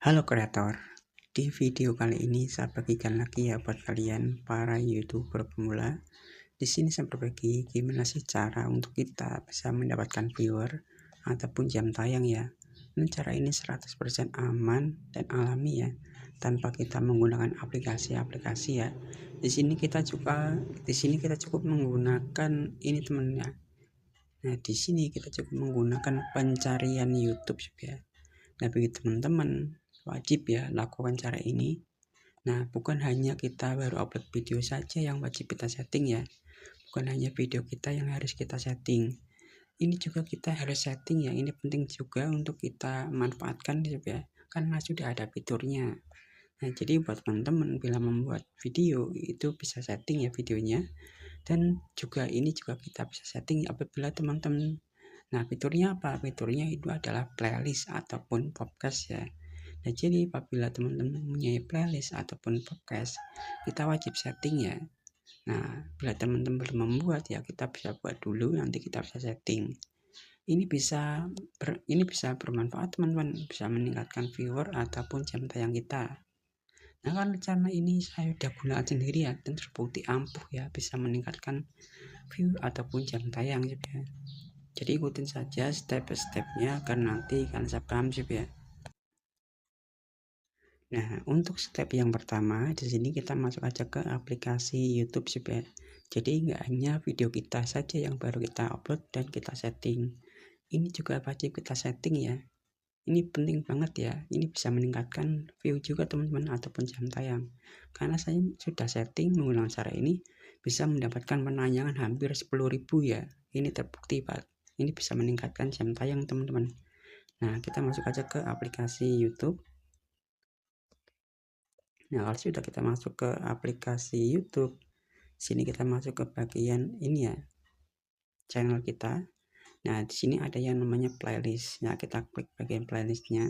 Halo kreator, di video kali ini saya bagikan lagi ya buat kalian para YouTuber pemula. Di sini saya berbagi gimana sih cara untuk kita bisa mendapatkan viewer ataupun jam tayang ya. Ini cara ini 100% aman dan alami ya, tanpa kita menggunakan aplikasi-aplikasi ya. Di sini kita cukup menggunakan ini temennya. Nah, di sini kita cukup menggunakan pencarian YouTube juga. Nah, bagi teman-teman wajib ya lakukan cara ini. Nah, bukan hanya kita baru upload video saja yang wajib kita setting ya. Bukan hanya video kita yang harus kita setting. Ini juga kita harus setting ya. Ini penting juga untuk kita manfaatkan juga karena sudah ada fiturnya. Nah, jadi buat teman-teman bila membuat video itu bisa setting ya videonya. Dan juga ini juga kita bisa setting apabila teman-teman. Nah, fiturnya apa? Fiturnya itu adalah playlist ataupun podcast ya. Nah, jadi apabila teman-teman mempunyai playlist ataupun podcast, kita wajib setting ya. Nah, bila teman-teman belum membuat ya, kita bisa buat dulu, nanti kita bisa setting. Ini bisa bermanfaat teman-teman, bisa meningkatkan viewer ataupun jam tayang kita. Nah, karena ini saya sudah gunakan sendiri ya, dan terbukti ampuh ya, bisa meningkatkan view ataupun jam tayang ya. Jadi ikutin saja step-stepnya agar nanti kalian bisa paham ya. Nah, untuk step yang pertama di sini kita masuk aja ke aplikasi YouTube ya. Jadi nggak hanya video kita saja yang baru kita upload dan kita setting. Ini juga wajib kita setting ya. Ini penting banget ya. Ini bisa meningkatkan view juga teman-teman ataupun jam tayang. Karena saya sudah setting menggunakan cara ini bisa mendapatkan penayangan hampir 10.000 ya. Ini terbukti Pak. Ini bisa meningkatkan jam tayang teman-teman. Nah, kita masuk aja ke aplikasi YouTube. Nah, kalau sudah kita masuk ke aplikasi YouTube, sini kita masuk ke bagian ini ya, channel kita. Nah, di sini ada yang namanya playlist. Nah, kita klik bagian playlistnya.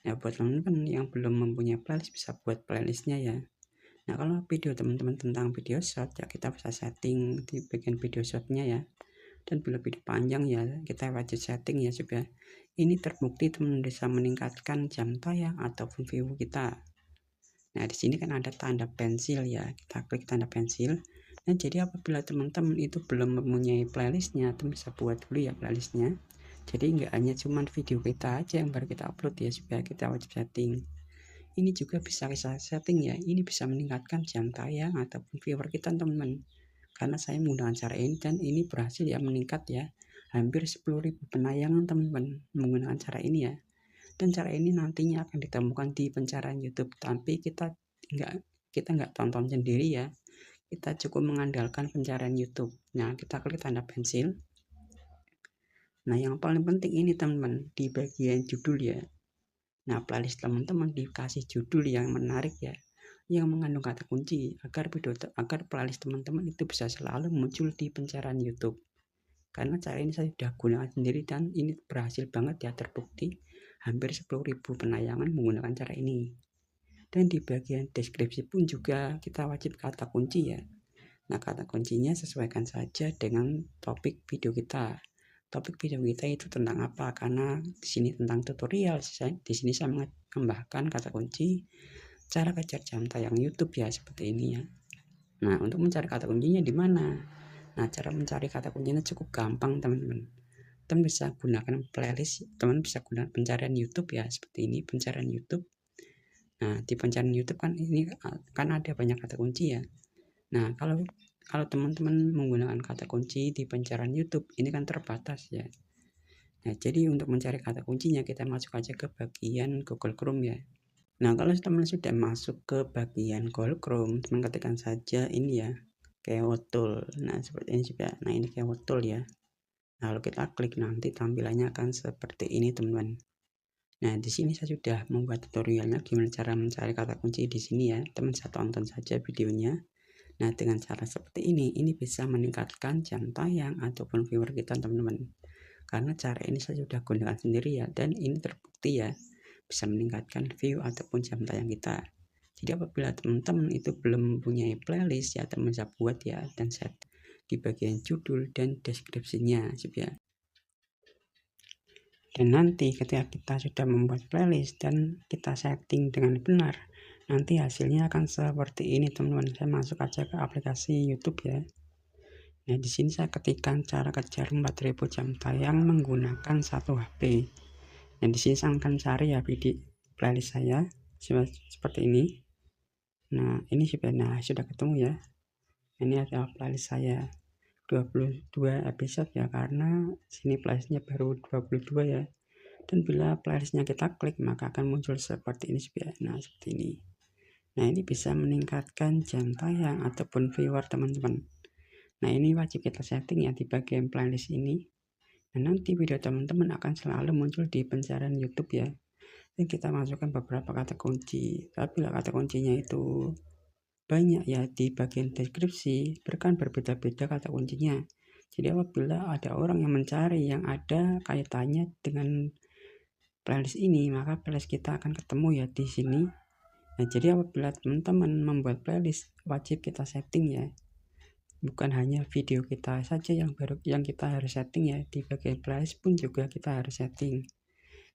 Nah, buat teman-teman yang belum mempunyai playlist bisa buat playlistnya ya. Nah, kalau video teman-teman tentang video short ya kita bisa setting di bagian video shortnya ya. Dan bila video panjang ya kita wajib setting ya supaya ini terbukti teman bisa meningkatkan jam tayang ataupun view kita. Nah, di sini kan ada tanda pensil ya. Kita klik tanda pensil. Nah, jadi apabila teman-teman itu belum mempunyai playlistnya, teman bisa buat dulu ya playlistnya. Jadi nggak hanya cuman video kita aja yang baru kita upload ya, supaya kita wajib setting. Ini juga bisa kita setting ya. Ini bisa meningkatkan jam tayang ataupun viewer kita teman-teman. Karena saya menggunakan cara ini dan ini berhasil ya meningkat ya. Hampir 10.000 penayangan teman-teman menggunakan cara ini ya. Dan cara ini nantinya akan ditemukan di pencarian YouTube, tapi kita nggak tonton sendiri ya, kita cukup mengandalkan pencarian YouTube. Nah, kita klik tanda pensil. Nah, yang paling penting ini teman-teman di bagian judul ya. Nah, playlist teman-teman dikasih judul yang menarik ya, yang mengandung kata kunci agar playlist teman-teman itu bisa selalu muncul di pencarian YouTube. Karena cara ini saya sudah gunakan sendiri dan ini berhasil banget ya, terbukti hampir 10.000 penayangan menggunakan cara ini. Dan di bagian deskripsi pun juga kita wajib kata kunci ya. Nah, kata kuncinya sesuaikan saja dengan topik video kita. Topik video kita itu tentang apa? Karena di sini tentang tutorial. Di sini saya menambahkan kata kunci cara kejar jam tayang YouTube ya, seperti ini ya. Nah, untuk mencari kata kuncinya di mana? Nah, cara mencari kata kuncinya cukup gampang teman-teman. Teman bisa gunakan playlist, teman bisa gunakan pencarian YouTube ya, seperti ini pencarian YouTube. Nah, di pencarian YouTube kan ini kan ada banyak kata kunci ya. Nah, kalau teman-teman menggunakan kata kunci di pencarian YouTube ini kan terbatas ya. Nah, jadi untuk mencari kata kuncinya kita masuk aja ke bagian Google Chrome ya. Nah, kalau teman sudah masuk ke bagian Google Chrome, teman ketikkan saja ini ya, keyword tool. Nah, seperti ini juga. Nah, ini keyword tool ya. Nah, kalau kita klik nanti tampilannya akan seperti ini teman-teman. Nah, di sini saya sudah membuat tutorialnya gimana cara mencari kata kunci di sini ya. Teman bisa tonton saja videonya. Nah, dengan cara seperti ini bisa meningkatkan jam tayang ataupun viewer kita teman-teman. Karena cara ini saya sudah gunakan sendiri ya, dan ini terbukti ya bisa meningkatkan view ataupun jam tayang kita. Jadi apabila teman-teman itu belum mempunyai playlist ya, teman bisa buat ya dan set di bagian judul dan deskripsinya ya. Dan nanti ketika kita sudah membuat playlist dan kita setting dengan benar, nanti hasilnya akan seperti ini teman-teman. Saya masuk aja ke aplikasi YouTube ya. Nah, di sini saya ketikkan cara kejar 4000 jam tayang menggunakan satu HP. Nah, di sini saya akan cari ya video playlist saya seperti ini. Nah, ini sudah ketemu ya. Ini adalah playlist saya 22 episode ya, karena sini playlistnya baru 22 ya. Dan bila playlistnya kita klik maka akan muncul seperti ini ya. Nah, seperti ini. Nah, ini bisa meningkatkan jam tayang ataupun viewer teman-teman. Nah, ini wajib kita setting ya di bagian playlist ini. Nah, nanti video teman-teman akan selalu muncul di pencarian YouTube ya. Dan kita masukkan beberapa kata kunci. Tapi kata kuncinya itu banyak ya, di bagian deskripsi kan berbeda-beda kata kuncinya. Jadi apabila ada orang yang mencari yang ada kaitannya dengan playlist ini, maka playlist kita akan ketemu ya di sini. Nah, jadi apabila teman-teman membuat playlist, wajib kita setting ya. Bukan hanya video kita saja yang kita harus setting ya, di bagian playlist pun juga kita harus setting.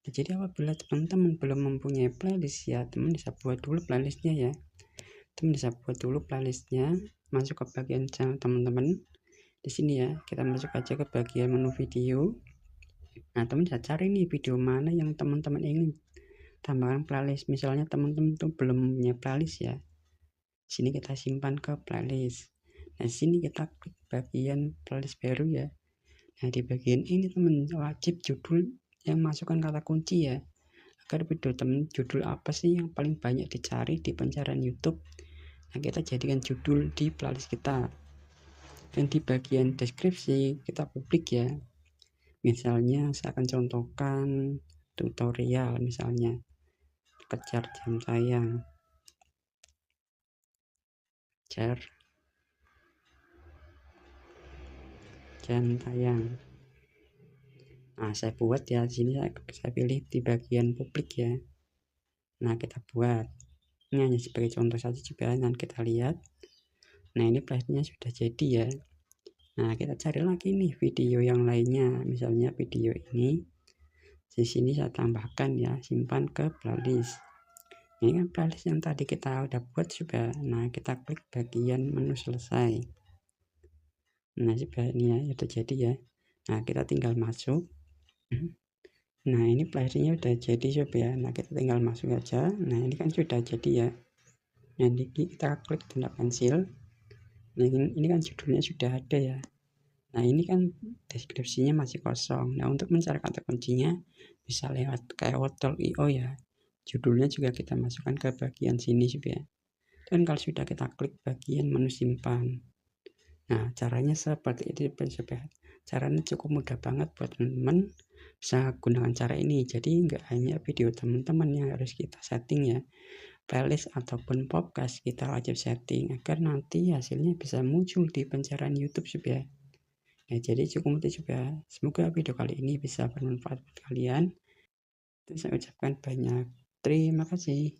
Nah, jadi apabila teman-teman belum mempunyai playlist ya, teman bisa buat dulu playlistnya ya. Teman bisa buat dulu playlistnya, masuk ke bagian channel teman-teman. Di sini ya, kita masuk aja ke bagian menu video. Nah, teman bisa cari nih video mana yang teman-teman ingin tambahkan playlist. Misalnya teman-teman tuh belum punya playlist ya, sini kita simpan ke playlist. Nah, sini kita klik bagian playlist baru ya. Nah, di bagian ini teman wajib judul yang masukkan kata kunci ya, agar video teman judul apa sih yang paling banyak dicari di pencarian YouTube. Nah, kita jadikan judul di playlist kita. Dan di bagian deskripsi kita publik ya. Misalnya saya akan contohkan tutorial, misalnya kejar jam tayang, kejar jam tayang. Nah, saya buat ya, sini saya pilih di bagian publik ya. Nah, kita buat ini hanya sebagai contoh saja juga. Dan kita lihat, nah ini playlistnya sudah jadi ya. Nah, kita cari lagi nih video yang lainnya, misalnya video ini. Di sini saya tambahkan ya, simpan ke playlist. Ini kan playlist yang tadi kita udah buat juga. Nah, kita klik bagian menu selesai. Nah, sudah ini ya, itu jadi ya. Nah, kita tinggal masuk. Nah, ini playlistnya udah jadi sob ya. Nah, kita tinggal masuk aja. Nah, ini kan sudah jadi ya. Nah, kita klik tanda pensil. Nah, ini kan judulnya sudah ada ya. Nah, ini kan deskripsinya masih kosong. Nah, untuk mencari kata kuncinya bisa lewat kayak Wordle.io ya. Judulnya juga kita masukkan ke bagian sini sob ya. Dan kalau sudah kita klik bagian menu simpan. Nah, caranya seperti itu sob ya. Caranya cukup mudah banget buat teman-teman bisa gunakan cara ini. Jadi nggak hanya video teman-teman yang harus kita setting ya, playlist ataupun podcast kita wajib setting agar nanti hasilnya bisa muncul di pencarian YouTube ya. Nah, jadi cukup mudah juga. Semoga video kali ini bisa bermanfaat buat kalian. Dan saya ucapkan banyak terima kasih.